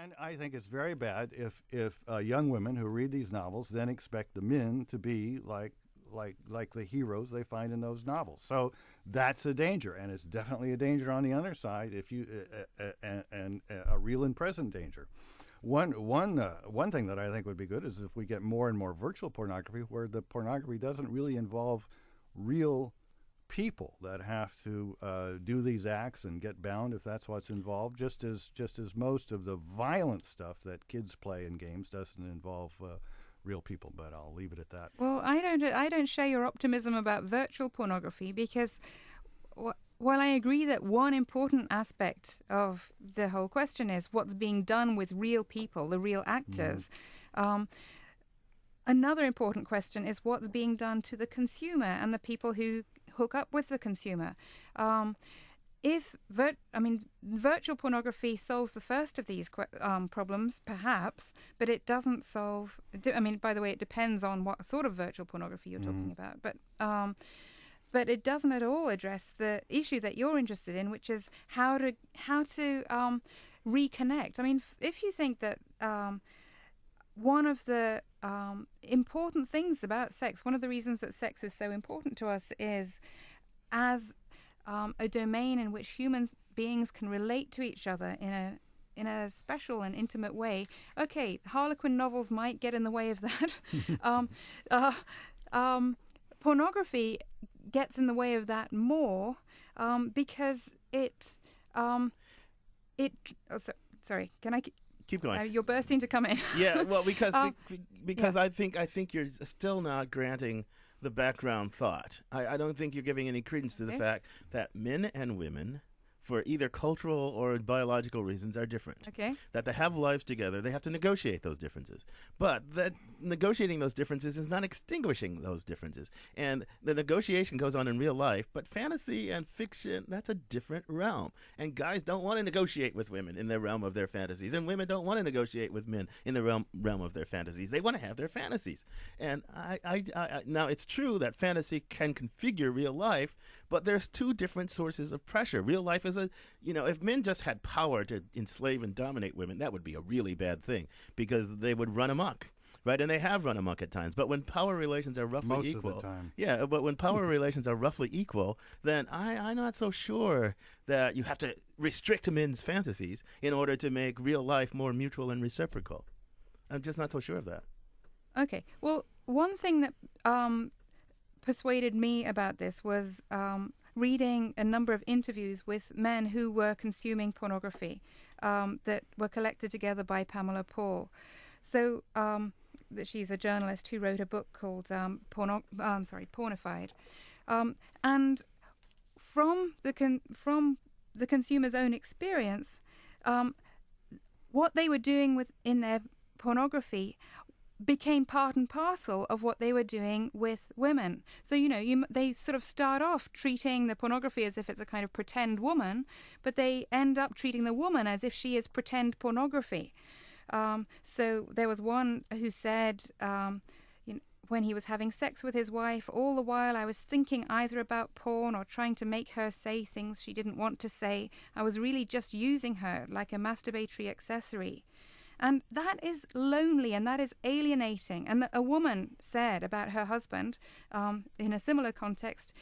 And I think it's very bad if young women who read these novels then expect the men to be like the heroes they find in those novels. So that's a danger, and it's definitely a danger on the other side if you and a real and present danger. One thing that I think would be good is if we get more and more virtual pornography, where the pornography doesn't really involve real people that have to do these acts and get bound if that's what's involved. Just as most of the violent stuff that kids play in games doesn't involve real people. But I'll leave it at that. Well, I don't share your optimism about virtual pornography because while I agree that one important aspect of the whole question is what's being done with real people, the real actors, another important question is what's being done to the consumer and the people who hook up with the consumer. Virtual pornography solves the first of these problems, perhaps, but it doesn't solve. By the way, it depends on what sort of virtual pornography you're talking about. But it doesn't at all address the issue that you're interested in, which is how to reconnect. I mean, if you think that one of the important things about sex, one of the reasons that sex is so important to us is as a domain in which human beings can relate to each other in a special and intimate way. Okay, Harlequin novels might get in the way of that. Pornography gets in the way of that more because sorry, can I keep going? You're bursting to come in. Yeah, well, because I think you're still not granting the background thought. I don't think you're giving any credence to the fact that men and women, for either cultural or biological reasons, are different. Okay. That to have lives together, they have to negotiate those differences. But that negotiating those differences is not extinguishing those differences. And the negotiation goes on in real life, but fantasy and fiction, that's a different realm. And guys don't want to negotiate with women in the realm of their fantasies, and women don't want to negotiate with men in the realm of their fantasies. They want to have their fantasies. And I now, it's true that fantasy can configure real life, but there's two different sources of pressure. Real life is if men just had power to enslave and dominate women, that would be a really bad thing because they would run amok, right? And they have run amok at times. But when power relations are roughly equal, most of the time. Yeah, but when power relations are roughly equal, then I'm not so sure that you have to restrict men's fantasies in order to make real life more mutual and reciprocal. I'm just not so sure of that. Okay. Well, one thing that persuaded me about this was reading a number of interviews with men who were consuming pornography that were collected together by Pamela Paul. So she's a journalist who wrote a book called Pornified. And from the consumer's own experience, what they were doing in their pornography became part and parcel of what they were doing with women. So, they sort of start off treating the pornography as if it's a kind of pretend woman, but they end up treating the woman as if she is pretend pornography. So there was one who said, when he was having sex with his wife, all the while I was thinking either about porn or trying to make her say things she didn't want to say. I was really just using her like a masturbatory accessory. And that is lonely and that is alienating. And a woman said about her husband, in a similar context,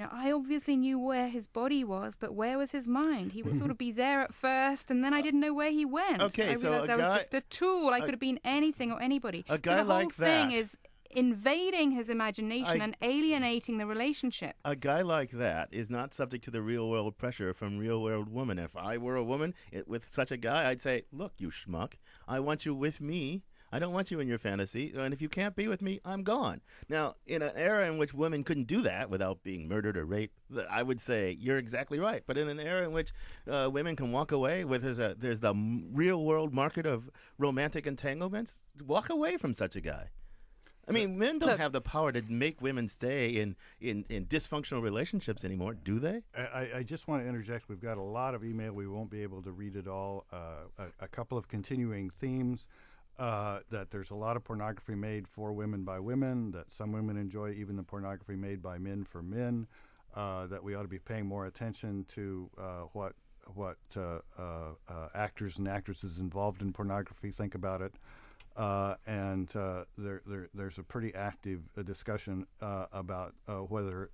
I obviously knew where his body was, but where was his mind? He would sort of be there at first, and then I didn't know where he went. Okay, I realized I was just a tool. I could have been anything or anybody. A guy so the whole like thing that is invading his imagination and alienating the relationship. A guy like that is not subject to the real-world pressure from real-world women. If I were a woman with such a guy, I'd say, look, you schmuck, I want you with me. I don't want you in your fantasy, and if you can't be with me, I'm gone. Now, in an era in which women couldn't do that without being murdered or raped, I would say you're exactly right. But in an era in which women can walk away, there's the real-world market of romantic entanglements, walk away from such a guy. I mean, men don't have the power to make women stay in dysfunctional relationships anymore, do they? I just want to interject. We've got a lot of email. We won't be able to read it all. A couple of continuing themes. That there's a lot of pornography made for women by women, that some women enjoy even the pornography made by men for men, that we ought to be paying more attention to what actors and actresses involved in pornography think about it. There's a pretty active discussion about whether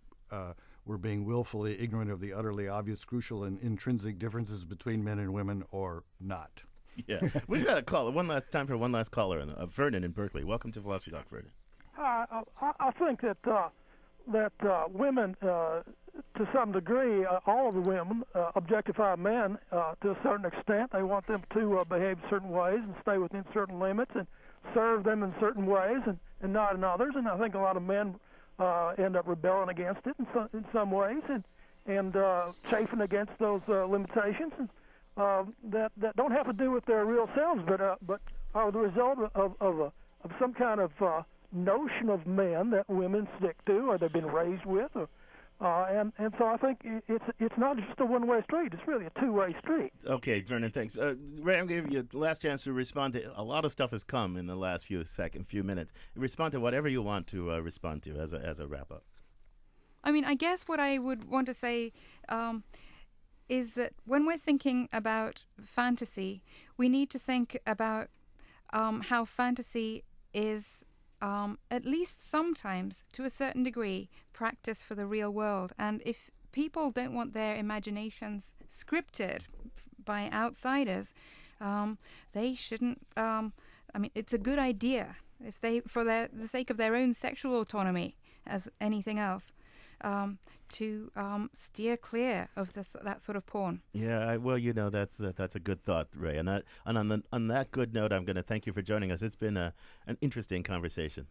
we're being willfully ignorant of the utterly obvious, crucial, and intrinsic differences between men and women or not. Yeah. We've got a caller. Time for one last caller. Vernon in Berkeley. Welcome to Philosophy Talk, Vernon. I think that women, to some degree, all of the women objectify men to a certain extent. They want them to behave certain ways and stay within certain limits and serve them in certain ways and not in others. And I think a lot of men end up rebelling against it in some ways and chafing against those limitations that don't have to do with their real selves, but are the result of some kind of notion of men that women stick to or they've been raised with, and so I think it's not just a one-way street. It's really a two-way street. Okay, Vernon, thanks. Ray, I'm giving you the last chance to respond to a lot of stuff has come in the last few minutes. Respond to whatever you want to respond to as a wrap-up. I mean, I guess what I would want to say is that when we're thinking about fantasy, we need to think about how fantasy is at least sometimes, to a certain degree, practice for the real world. And if people don't want their imaginations scripted by outsiders, they shouldn't. I mean, it's a good idea if they, for the sake of their own sexual autonomy, as anything else, to steer clear of that sort of porn. Yeah, well, that's a good thought, Ray. And on that good note, I'm going to thank you for joining us. It's been an interesting conversation.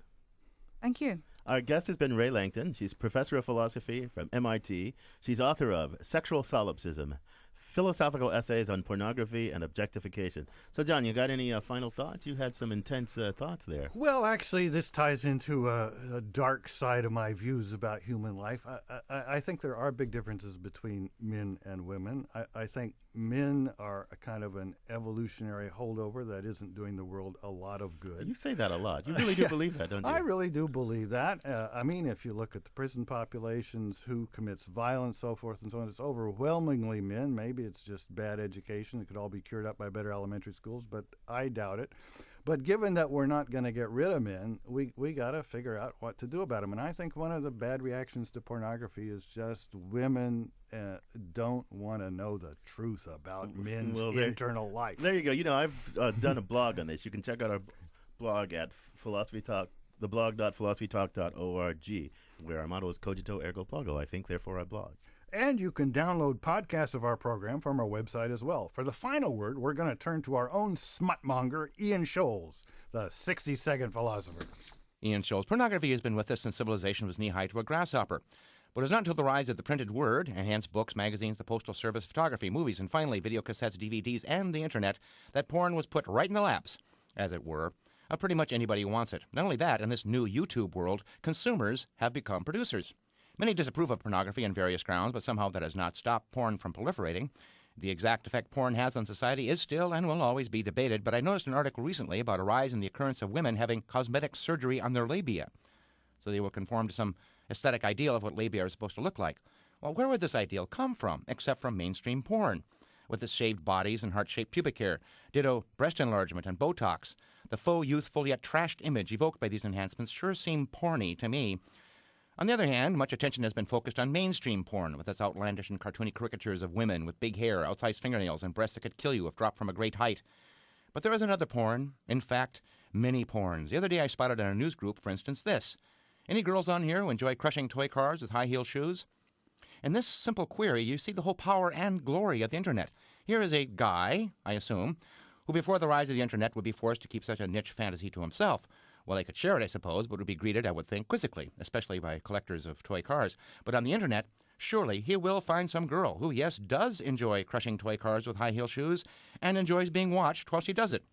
Thank you. Our guest has been Rae Langton. She's professor of philosophy from MIT. She's author of Sexual Solipsism, Philosophical Essays on Pornography and Objectification. So, John, you got any final thoughts? You had some intense thoughts there. Well, actually, this ties into a dark side of my views about human life. I think there are big differences between men and women. I think men are a kind of an evolutionary holdover that isn't doing the world a lot of good. You say that a lot. You really do believe that, don't you? I really do believe that. I mean, if you look at the prison populations, who commits violence, so forth and so on, it's overwhelmingly men. Maybe it's just bad education. It could all be cured up by better elementary schools, but I doubt it. But given that we're not going to get rid of men, we got to figure out what to do about them. And I think one of the bad reactions to pornography is just women don't want to know the truth about men's internal life. There you go. I've done a blog on this. You can check out our blog at Philosophy Talk, the blog.philosophytalk.org, where our motto is Cogito Ergo Plugo. I think, therefore I blog. And you can download podcasts of our program from our website as well. For the final word, we're going to turn to our own smutmonger, Ian Scholes, the 60-second philosopher. Ian Scholes. Pornography has been with us since civilization was knee-high to a grasshopper. But it was not until the rise of the printed word, and hence books, magazines, the postal service, photography, movies, and finally videocassettes, DVDs, and the Internet, that porn was put right in the laps, as it were, of pretty much anybody who wants it. Not only that, in this new YouTube world, consumers have become producers. Many disapprove of pornography on various grounds, but somehow that has not stopped porn from proliferating. The exact effect porn has on society is still and will always be debated, but I noticed an article recently about a rise in the occurrence of women having cosmetic surgery on their labia, so they will conform to some aesthetic ideal of what labia are supposed to look like. Well, where would this ideal come from, except from mainstream porn, with its shaved bodies and heart-shaped pubic hair, ditto breast enlargement and Botox? The faux, youthful, yet trashed image evoked by these enhancements sure seem porny to me. On the other hand, much attention has been focused on mainstream porn, with its outlandish and cartoony caricatures of women with big hair, outsized fingernails, and breasts that could kill you if dropped from a great height. But there is another porn, in fact, many porns. The other day I spotted in a news group, for instance, this. Any girls on here who enjoy crushing toy cars with high-heel shoes? In this simple query, you see the whole power and glory of the Internet. Here is a guy, I assume, who before the rise of the Internet would be forced to keep such a niche fantasy to himself. Well, they could share it, I suppose, but would be greeted, I would think, quizzically, especially by collectors of toy cars. But on the Internet, surely he will find some girl who, yes, does enjoy crushing toy cars with high-heel shoes and enjoys being watched while she does it.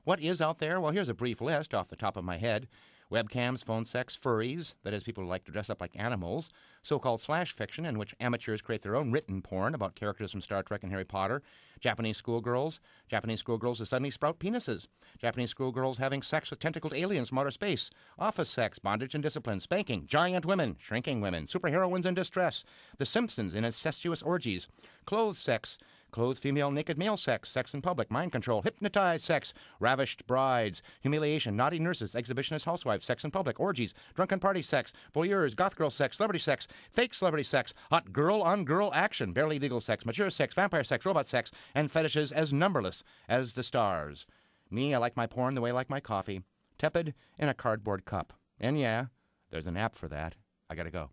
What is out there? Well, here's a brief list off the top of my head. Webcams, phone sex, furries, that is, people who like to dress up like animals, so-called slash fiction, in which amateurs create their own written porn about characters from Star Trek and Harry Potter, Japanese schoolgirls who suddenly sprout penises, Japanese schoolgirls having sex with tentacled aliens from outer space, office sex, bondage and discipline, spanking, giant women, shrinking women, superheroines in distress, The Simpsons in incestuous orgies, clothes sex, clothed female, naked male sex, sex in public, mind control, hypnotized sex, ravished brides, humiliation, naughty nurses, exhibitionist housewives, sex in public, orgies, drunken party sex, voyeurs, goth girl sex, fake celebrity sex, hot girl-on-girl action, barely legal sex, mature sex, vampire sex, robot sex, and fetishes as numberless as the stars. Me, I like my porn the way I like my coffee, tepid in a cardboard cup. And yeah, there's an app for that. I gotta go.